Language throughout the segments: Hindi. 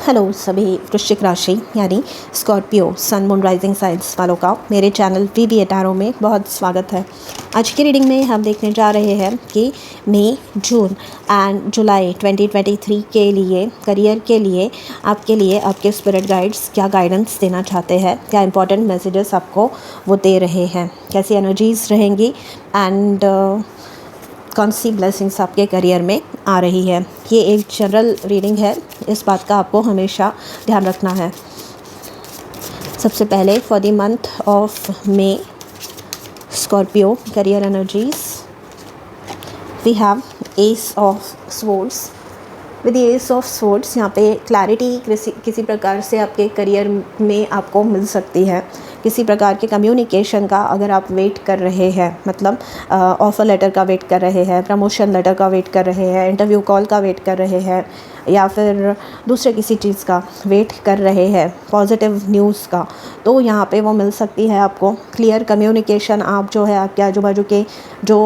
हेलो सभी वृश्चिक राशि यानी Scorpio sun moon rising signs वालों का मेरे चैनल वीबी एटारो में बहुत स्वागत है। आज की रीडिंग में हम देखने जा रहे हैं कि मई, जून एंड जुलाई 2023 के लिए करियर के लिए आपके स्पिरिट गाइड्स क्या गाइडेंस देना चाहते हैं, क्या इंपॉर्टेंट मैसेजेस आपको वो दे रहे हैं, कैसी एनर्जीज रहेंगी एंड कौन सी ब्लेसिंग्स आपके करियर में आ रही है। ये एक जनरल रीडिंग है, इस बात का आपको हमेशा ध्यान रखना है। सबसे पहले for the month of May Scorpio career energies we have ace of swords. With ace of swords यहाँ पे क्लैरिटी किसी प्रकार से आपके करियर में आपको मिल सकती है। किसी प्रकार के कम्युनिकेशन का अगर आप वेट कर रहे हैं, मतलब ऑफ़र लेटर का वेट कर रहे हैं, प्रमोशन लेटर का वेट कर रहे हैं, इंटरव्यू कॉल का वेट कर रहे हैं, या फिर दूसरे किसी चीज़ का वेट कर रहे हैं, पॉजिटिव न्यूज़ का, तो यहाँ पे वो मिल सकती है आपको। क्लियर कम्युनिकेशन आप जो है आपके आजू बाजू के जो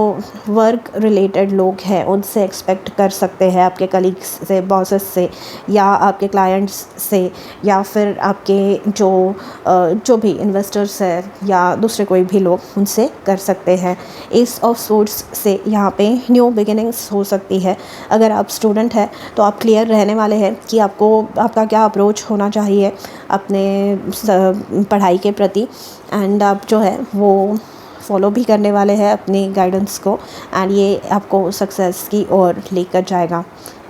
वर्क रिलेटेड लोग हैं उनसे एक्सपेक्ट कर सकते हैं, आपके कलीग्स से, बॉसेस से, या आपके क्लाइंट्स से, या फिर आपके जो भी इन्वेस्टर्स है या दूसरे कोई भी लोग, उनसे कर सकते हैं। एस ऑफ स्वॉर्ड्स से यहाँ पे न्यू बिगिनिंग्स हो सकती है। अगर आप स्टूडेंट हैं तो आप क्लियर रहने वाले हैं कि आपका क्या अप्रोच होना चाहिए अपने पढ़ाई के प्रति, एंड आप जो है वो फॉलो भी करने वाले हैं अपनी गाइडेंस को, एंड ये आपको सक्सेस की ओर लेकर जाएगा।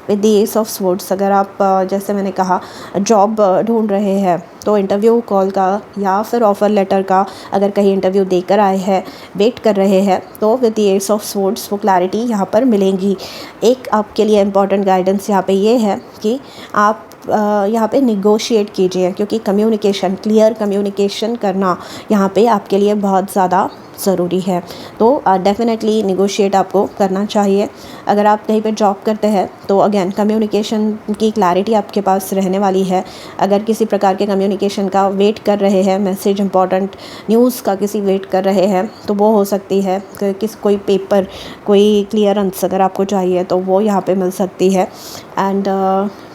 With the S of swords अगर आप जैसे मैंने कहा जॉब ढूंढ रहे हैं तो इंटरव्यू कॉल का या फिर ऑफ़र लेटर का अगर कहीं इंटरव्यू देकर आए हैं, वेट कर रहे हैं, तो with the S of swords वो क्लैरिटी यहाँ पर मिलेंगी। एक आपके लिए इम्पॉर्टेंट गाइडेंस यहाँ पे ये है कि आप यहाँ पे निगोशिएट कीजिए, क्योंकि कम्युनिकेशन, क्लियर कम्युनिकेशन करना यहाँ पे आपके लिए बहुत ज़्यादा ज़रूरी है। तो डेफिनेटली निगोशिएट आपको करना चाहिए। अगर आप कहीं पे जॉब करते हैं तो अगेन कम्युनिकेशन की क्लैरिटी आपके पास रहने वाली है। अगर किसी प्रकार के कम्युनिकेशन का वेट कर रहे हैं, मैसेज इंपॉर्टेंट न्यूज़ का किसी वेट कर रहे हैं, तो वो हो सकती है कि कोई पेपर, कोई क्लियरेंस अगर आपको चाहिए तो वो यहाँ पे मिल सकती है। And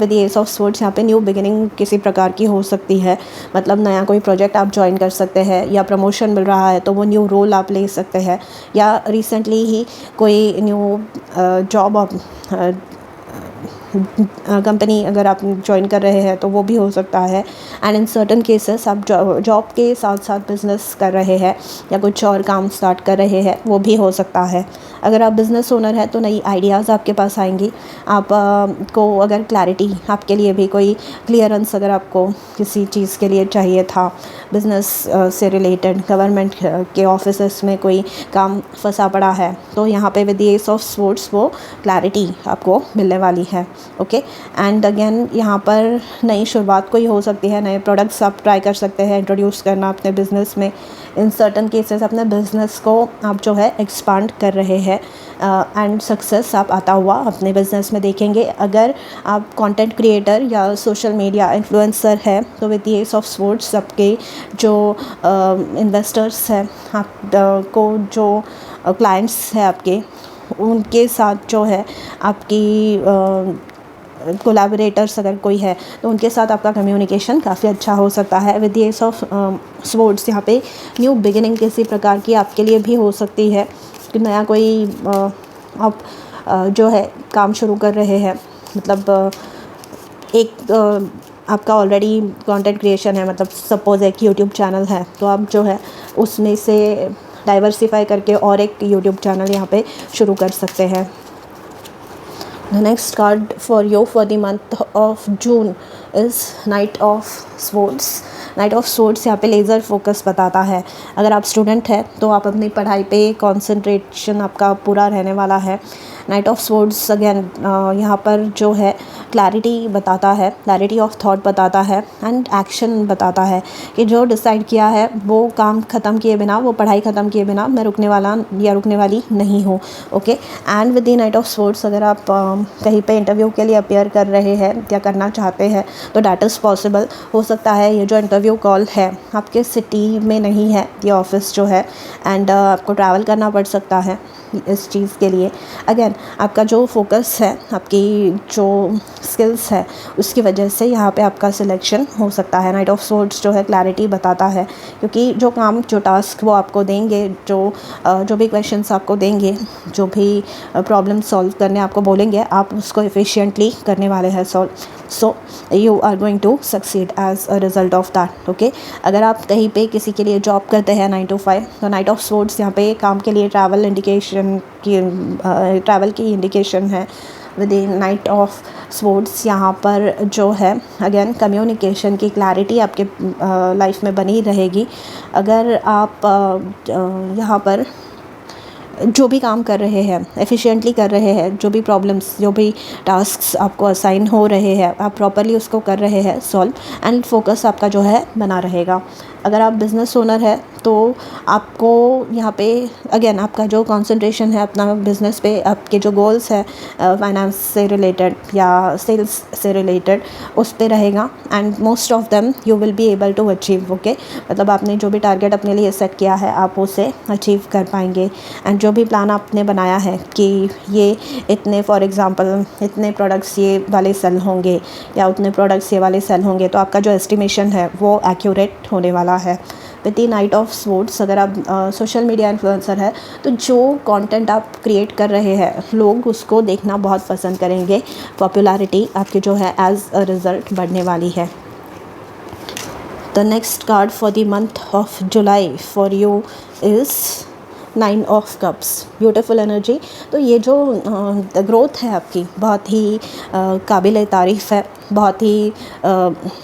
with the S of swords यहाँ पे न्यू बिगिनिंग किसी प्रकार की हो सकती है, मतलब नया कोई प्रोजेक्ट आप ज्वाइन कर सकते हैं, या प्रमोशन मिल रहा है तो वो न्यू रोल आप ले सकते हैं, या रिसेंटली ही कोई न्यू जॉब आप कंपनी अगर आप ज्वाइन कर रहे हैं तो वो भी हो सकता है। एंड इन सर्टन केसेस आप जॉब के साथ साथ बिज़नेस कर रहे हैं या कुछ और काम स्टार्ट कर रहे हैं, वो भी हो सकता है। अगर आप बिज़नेस ओनर हैं तो नई आइडियाज़ आपके पास आएंगी। आप को अगर क्लैरिटी आपके लिए भी कोई क्लियरेंस अगर आपको किसी चीज़ के लिए चाहिए था, बिज़नेस से रिलेटेड, गवर्नमेंट के ऑफिस में कोई काम फंसा पड़ा है, तो यहाँ पे with the S of swords वो क्लैरिटी आपको मिलने वाली है। ओके, एंड अगेन यहाँ पर नई शुरुआत कोई हो सकती है, नए प्रोडक्ट्स आप ट्राई कर सकते हैं इंट्रोड्यूस करना अपने बिज़नेस में। इन सर्टन केसेस अपने बिज़नेस को आप जो है एक्सपांड कर रहे हैं, एंड सक्सेस आप आता हुआ अपने बिज़नेस में देखेंगे। अगर आप कंटेंट क्रिएटर या सोशल मीडिया इन्फ्लुएंसर है तो with the S of swords आपके जो इन्वेस्टर्स हैं, आप को जो क्लाइंट्स हैं आपके, उनके साथ जो है आपकी कोलैबोरेटर्स अगर कोई है तो उनके साथ आपका कम्युनिकेशन काफ़ी अच्छा हो सकता है। With the S of swords यहाँ पे न्यू बिगिनिंग किसी प्रकार की आपके लिए भी हो सकती है कि नया कोई आप जो है काम शुरू कर रहे हैं, मतलब एक आपका ऑलरेडी कंटेंट क्रिएशन है, मतलब सपोज़ एक यूट्यूब चैनल है तो आप जो है उसमें से डाइवर्सिफाई करके और एक यूट्यूब चैनल यहाँ पे शुरू कर सकते हैं। The next card for you for the month of June is Knight of Swords. Night of swords यहाँ पे लेज़र फोकस बताता है। अगर आप स्टूडेंट हैं तो आप अपनी पढ़ाई पे कंसंट्रेशन आपका पूरा रहने वाला है। नाइट ऑफ स्वॉर्ड्स अगेन यहाँ पर जो है क्लैरिटी बताता है, क्लैरिटी ऑफ थॉट बताता है, एंड एक्शन बताता है कि जो डिसाइड किया है वो काम ख़त्म किए बिना, वो पढ़ाई ख़त्म किए बिना मैं रुकने वाला या रुकने वाली नहीं हूँ। Okay, and with the night of swords अगर आप कहीं पे इंटरव्यू के लिए अपेयर कर रहे हैं या करना चाहते हैं तो डैट इज़ पॉसिबल। हो सकता है ये जो इंटरव्यू कॉल है आपके सिटी में नहीं है ये ऑफिस जो है, एंड आपको ट्रैवल करना पड़ सकता है इस चीज़ के लिए। अगेन आपका जो फोकस है, आपकी जो स्किल्स है उसकी वजह से यहाँ पे आपका सिलेक्शन हो सकता है। नाइट ऑफ सोर्ड्स जो है क्लैरिटी बताता है, क्योंकि जो काम जो टास्क वो आपको देंगे, जो भी क्वेश्चंस आपको देंगे, जो भी प्रॉब्लम सॉल्व करने आपको बोलेंगे, आप उसको एफिशिएंटली करने वाले हैं solve. So you are going to succeed as a result of that. Okay, अगर आप कहीं पे किसी के लिए जॉब करते हैं 9 to 5, तो नाइट ऑफ सोर्ड्स यहाँ पे काम के लिए ट्रैवल की इंडिकेशन है। With the night of swords यहाँ पर जो है अगेन कम्युनिकेशन की क्लैरिटी आपके लाइफ में बनी रहेगी। अगर आप यहाँ पर जो भी काम कर रहे हैं एफिशिएंटली कर रहे हैं, जो भी प्रॉब्लम्स, जो भी टास्क्स आपको असाइन हो रहे हैं, आप प्रॉपरली उसको कर रहे हैं सॉल्व, एंड फोकस आपका जो है बना रहेगा। अगर आप बिज़नेस ओनर है तो आपको यहाँ पे अगेन आपका जो कंसंट्रेशन है अपना बिज़नेस पे, आपके जो गोल्स है फाइनेंस से रिलेटेड या सेल्स से रिलेटेड, उस पे रहेगा, and most of them you will be able to achieve. Okay, मतलब आपने जो भी टारगेट अपने लिए सेट किया है आप उसे अचीव कर पाएंगे। एंड जो भी प्लान आपने बनाया है कि ये इतने, फॉर एग्जांपल इतने प्रोडक्ट्स ये वाले सेल होंगे या उतने प्रोडक्ट्स ये वाले सेल होंगे, तो आपका जो एस्टिमेशन है वो एक्यूरेट होने वाला है। With the night of swords अगर आप सोशल मीडिया इन्फ्लुएंसर है तो जो कंटेंट आप क्रिएट कर रहे हैं लोग उसको देखना बहुत पसंद करेंगे। पॉपुलैरिटी आपकी जो है एज अ रिज़ल्ट बढ़ने वाली है। The next card for the month of July for you is 9 of cups, beautiful energy. तो ये जो ग्रोथ है आपकी बहुत ही काबिल तारीफ़ है, बहुत ही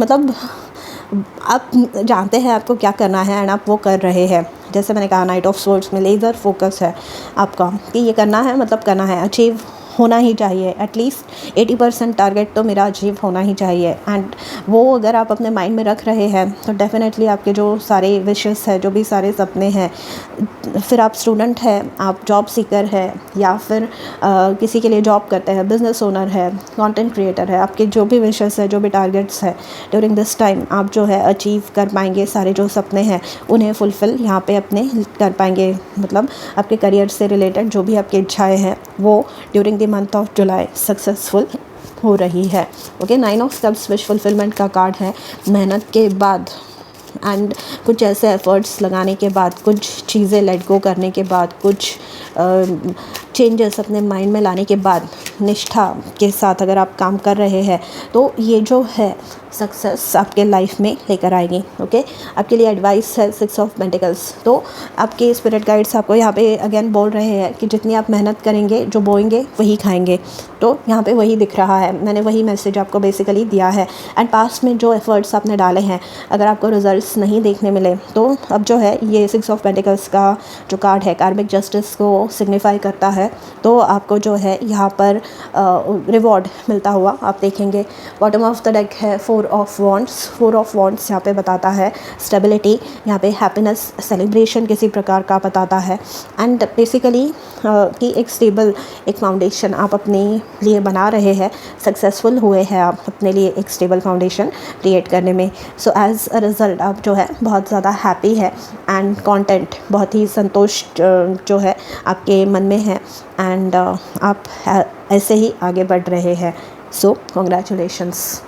मतलब आप जानते हैं आपको क्या करना है एंड आप वो कर रहे हैं। जैसे मैंने कहा नाइट ऑफ सोर्ड्स में लेज़र फोकस है आपका कि ये करना है, मतलब करना है, अचीव होना ही चाहिए। एटलीस्ट 80% टारगेट तो मेरा अचीव होना ही चाहिए, एंड वो अगर आप अपने माइंड में रख रहे हैं तो डेफिनेटली आपके जो सारे विशेस है, जो भी सारे सपने हैं, फिर आप स्टूडेंट है, आप जॉब सीकर है, या फिर किसी के लिए जॉब करते हैं, बिज़नेस ओनर है, कंटेंट क्रिएटर है, आपके जो भी विशेस है, जो भी टारगेट्स है ड्यूरिंग दिस टाइम आप जो है अचीव कर पाएंगे। सारे जो सपने हैं उन्हें फुलफ़िल यहाँ पे अपने कर पाएंगे। मतलब आपके करियर से रिलेटेड जो भी आपकी इच्छाएँ हैं वो during the month of July successful हो रही है। Okay, 9 of cups wish fulfilment का कार्ड है। मेहनत के बाद एंड कुछ ऐसे एफ़र्ट्स लगाने के बाद, कुछ चीज़ें लेट गो करने के बाद, कुछ चेंजेस अपने माइंड में लाने के बाद, निष्ठा के साथ अगर आप काम कर रहे हैं तो ये जो है सक्सेस आपके लाइफ में लेकर आएगी। ओके, आपके लिए एडवाइस है 6 ऑफ पेंटिकल्स। तो आपके स्पिरिट गाइड्स आपको यहाँ पे अगेन बोल रहे हैं कि जितनी आप मेहनत करेंगे, जो बोएंगे वही खाएंगे। तो यहाँ पे वही दिख रहा है, मैंने वही मैसेज आपको बेसिकली दिया है। एंड पास्ट में जो एफर्ट्स आपने डाले हैं, अगर आपको रिजल्ट्स नहीं देखने मिले तो अब जो है ये 6 ऑफ पेंटिकल्स का जो कार्ड है कार्मिक जस्टिस को सिग्निफाई करता है। तो आपको जो है यहाँ पर रिवॉर्ड मिलता हुआ आप देखेंगे। बॉटम ऑफ द डेक है 4 ऑफ वॉन्ड्स। 4 ऑफ वॉन्ड्स यहाँ पे बताता है स्टेबिलिटी, यहाँ पे हैप्पीनेस, सेलिब्रेशन किसी प्रकार का बताता है। एंड बेसिकली कि एक स्टेबल एक फाउंडेशन आप अपने लिए बना रहे हैं, सक्सेसफुल हुए हैं आप अपने लिए एक स्टेबल फाउंडेशन क्रिएट करने में। सो एज अ रिज़ल्ट आप जो है बहुत ज़्यादा हैप्पी है, एंड कंटेंट बहुत ही संतुष्ट जो है आपके मन में है, एंड आप ऐसे ही आगे बढ़ रहे हैं। सो कॉन्ग्रेचुलेशंस।